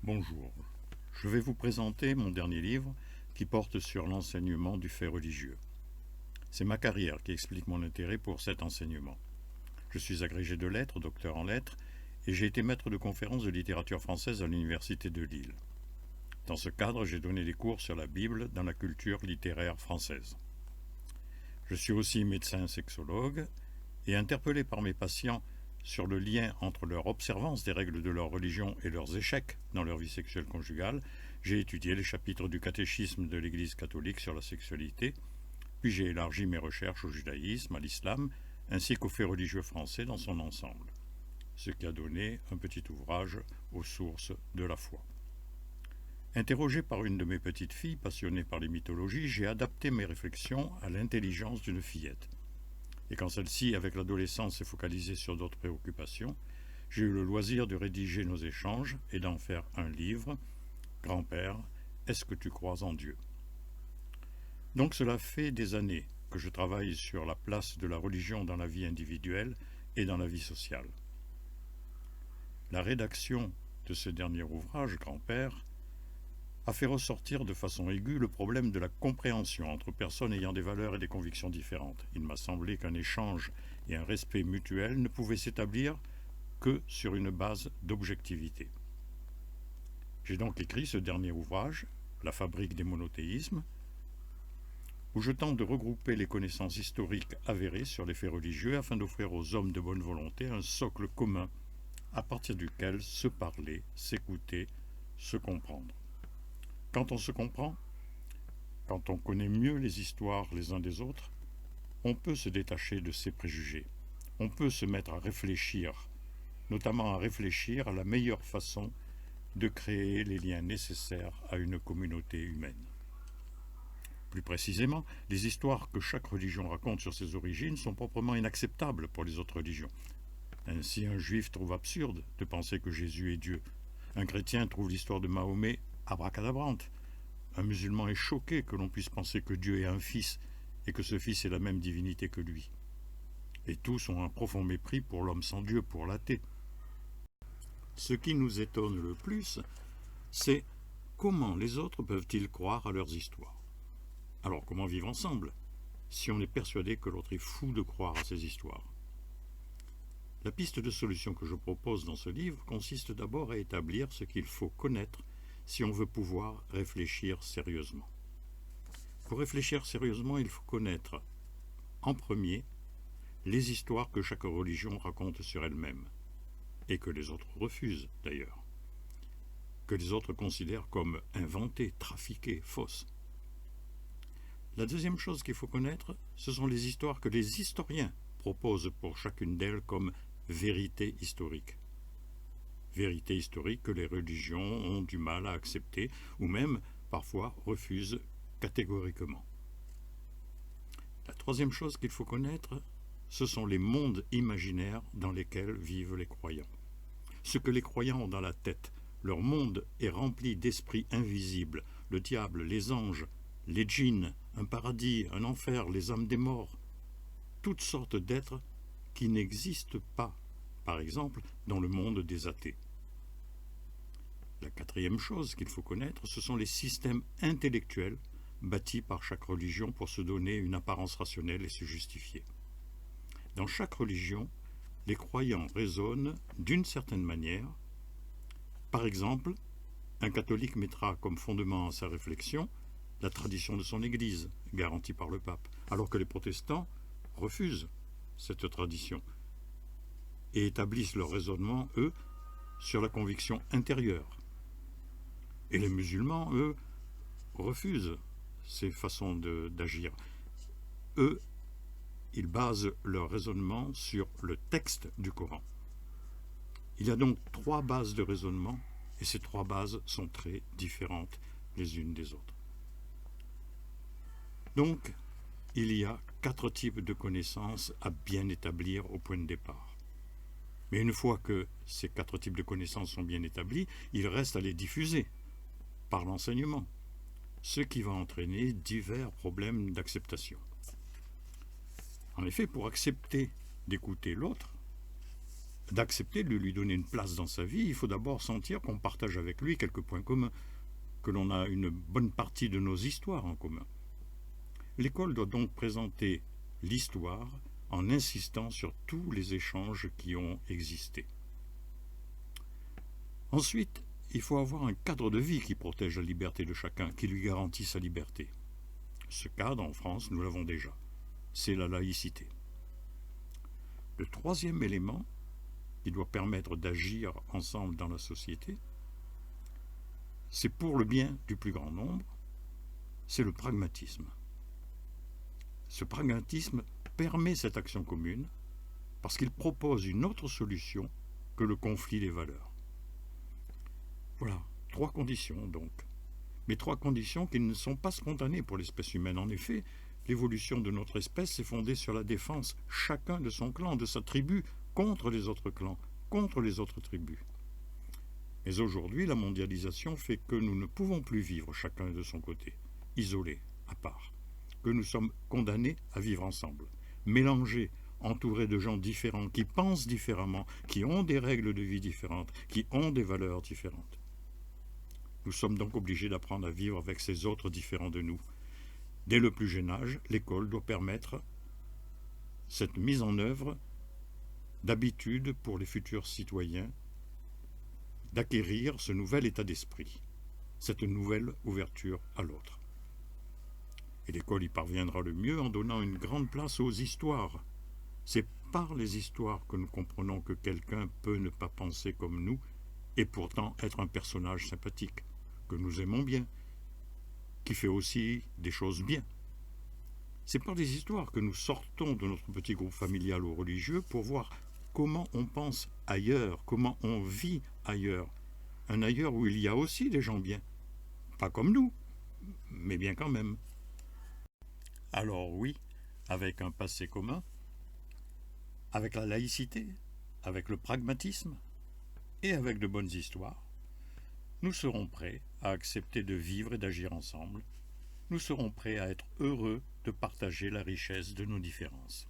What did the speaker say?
Bonjour, je vais vous présenter mon dernier livre qui porte sur l'enseignement du fait religieux. C'est ma carrière qui explique mon intérêt pour cet enseignement. Je suis agrégé de lettres, docteur en lettres, et j'ai été maître de conférences de littérature française à l'Université de Lille. Dans ce cadre, j'ai donné des cours sur la Bible dans la culture littéraire française. Je suis aussi médecin sexologue et interpellé par mes patients sur le lien entre leur observance des règles de leur religion et leurs échecs dans leur vie sexuelle conjugale, j'ai étudié les chapitres du catéchisme de l'Église catholique sur la sexualité, puis j'ai élargi mes recherches au judaïsme, à l'islam, ainsi qu'aux faits religieux français dans son ensemble, ce qui a donné un petit ouvrage aux sources de la foi. Interrogé par une de mes petites filles passionnée par les mythologies, j'ai adapté mes réflexions à l'intelligence d'une fillette. Et quand celle-ci, avec l'adolescence, s'est focalisée sur d'autres préoccupations, j'ai eu le loisir de rédiger nos échanges et d'en faire un livre, Grand-père, est-ce que tu crois en Dieu? Donc cela fait des années que je travaille sur la place de la religion dans la vie individuelle et dans la vie sociale. La rédaction de ce dernier ouvrage, Grand-père, a fait ressortir de façon aiguë le problème de la compréhension entre personnes ayant des valeurs et des convictions différentes. Il m'a semblé qu'un échange et un respect mutuel ne pouvaient s'établir que sur une base d'objectivité. J'ai donc écrit ce dernier ouvrage, La fabrique des monothéismes, où je tente de regrouper les connaissances historiques avérées sur les faits religieux afin d'offrir aux hommes de bonne volonté un socle commun à partir duquel se parler, s'écouter, se comprendre. Quand on se comprend, quand on connaît mieux les histoires les uns des autres, on peut se détacher de ses préjugés. On peut se mettre à réfléchir, notamment à réfléchir à la meilleure façon de créer les liens nécessaires à une communauté humaine. Plus précisément, les histoires que chaque religion raconte sur ses origines sont proprement inacceptables pour les autres religions. Ainsi, un juif trouve absurde de penser que Jésus est Dieu. Un chrétien trouve l'histoire de Mahomet abracadabrante. Un musulman est choqué que l'on puisse penser que Dieu est un fils et que ce fils est la même divinité que lui. Et tous ont un profond mépris pour l'homme sans Dieu, pour l'athée. Ce qui nous étonne le plus, c'est comment les autres peuvent-ils croire à leurs histoires? Alors comment vivre ensemble si on est persuadé que l'autre est fou de croire à ces histoires? La piste de solution que je propose dans ce livre consiste d'abord à établir ce qu'il faut connaître si on veut pouvoir réfléchir sérieusement. Pour réfléchir sérieusement, il faut connaître, en premier, les histoires que chaque religion raconte sur elle-même, et que les autres refusent d'ailleurs, que les autres considèrent comme inventées, trafiquées, fausses. La deuxième chose qu'il faut connaître, ce sont les histoires que les historiens proposent pour chacune d'elles comme vérité historique. Vérité historique que les religions ont du mal à accepter ou même parfois refusent catégoriquement. La troisième chose qu'il faut connaître, ce sont les mondes imaginaires dans lesquels vivent les croyants. Ce que les croyants ont dans la tête, leur monde est rempli d'esprits invisibles, le diable, les anges, les djinns, un paradis, un enfer, les âmes des morts, toutes sortes d'êtres qui n'existent pas, par exemple, dans le monde des athées. La quatrième chose qu'il faut connaître, ce sont les systèmes intellectuels bâtis par chaque religion pour se donner une apparence rationnelle et se justifier. Dans chaque religion, les croyants raisonnent d'une certaine manière. Par exemple, un catholique mettra comme fondement à sa réflexion la tradition de son Église, garantie par le pape, alors que les protestants refusent cette tradition et établissent leur raisonnement, eux, sur la conviction intérieure. Et les musulmans, eux, refusent ces façons d'agir. Eux, ils basent leur raisonnement sur le texte du Coran. Il y a donc trois bases de raisonnement, et ces trois bases sont très différentes les unes des autres. Donc, il y a 4 types de connaissances à bien établir au point de départ. Mais une fois que ces 4 types de connaissances sont bien établis, il reste à les diffuser par l'enseignement, ce qui va entraîner divers problèmes d'acceptation. En effet, pour accepter d'écouter l'autre, d'accepter de lui donner une place dans sa vie, il faut d'abord sentir qu'on partage avec lui quelques points communs, que l'on a une bonne partie de nos histoires en commun. L'école doit donc présenter l'histoire en insistant sur tous les échanges qui ont existé. Ensuite, il faut avoir un cadre de vie qui protège la liberté de chacun, qui lui garantit sa liberté. Ce cadre, en France, nous l'avons déjà. C'est la laïcité. Le troisième élément qui doit permettre d'agir ensemble dans la société, c'est pour le bien du plus grand nombre, c'est le pragmatisme. Ce pragmatisme permet cette action commune parce qu'il propose une autre solution que le conflit des valeurs. Voilà, 3 conditions donc. Mais 3 conditions qui ne sont pas spontanées pour l'espèce humaine. En effet, l'évolution de notre espèce est fondée sur la défense, chacun de son clan, de sa tribu, contre les autres clans, contre les autres tribus. Mais aujourd'hui, la mondialisation fait que nous ne pouvons plus vivre chacun de son côté, isolés, à part, que nous sommes condamnés à vivre ensemble, mélangés, entourés de gens différents, qui pensent différemment, qui ont des règles de vie différentes, qui ont des valeurs différentes. Nous sommes donc obligés d'apprendre à vivre avec ces autres différents de nous. Dès le plus jeune âge, l'école doit permettre cette mise en œuvre d'habitudes pour les futurs citoyens, d'acquérir ce nouvel état d'esprit, cette nouvelle ouverture à l'autre. Et l'école y parviendra le mieux en donnant une grande place aux histoires. C'est par les histoires que nous comprenons que quelqu'un peut ne pas penser comme nous et pourtant être un personnage sympathique, que nous aimons bien, qui fait aussi des choses bien. C'est par des histoires que nous sortons de notre petit groupe familial ou religieux pour voir comment on pense ailleurs, comment on vit ailleurs. Un ailleurs où il y a aussi des gens bien. Pas comme nous, mais bien quand même. Alors oui, avec un passé commun, avec la laïcité, avec le pragmatisme et avec de bonnes histoires, nous serons prêts à accepter de vivre et d'agir ensemble. Nous serons prêts à être heureux de partager la richesse de nos différences.